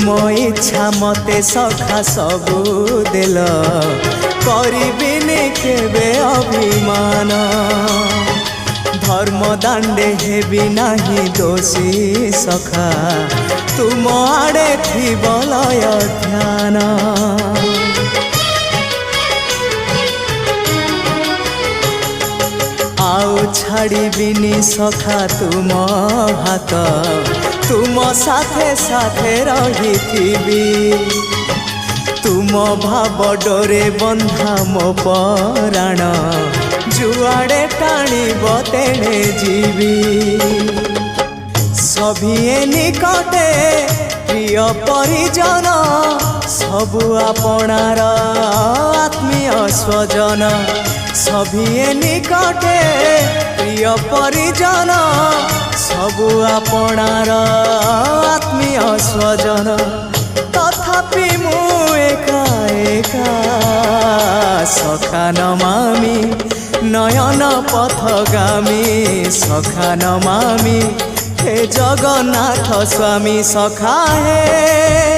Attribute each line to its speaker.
Speaker 1: तुम इच्छा मते सखा सबू देल करिबिनी केबे अभिमान धर्म दांडे हेबी नाही दोषी सखा तुम आड़े थी बलय ध्यान आउ छाड़िबिनी सखा तुम हाथ तुम साथे साथे रही तुम भाव डोरे बंधा मो पराण जुआड़े टाणीब तेणे जीवी सभिए निकटे प्रिय परिजन सबु आपणार आत्मीय स्वजन सभिए निकटे प्रिय परिजन सबु आपणार आत्मीय स्वजन तथापि मु एका एका सखा नमामि नयन पथगामी सखा नमामि हे जगन्नाथ स्वामी सखा हे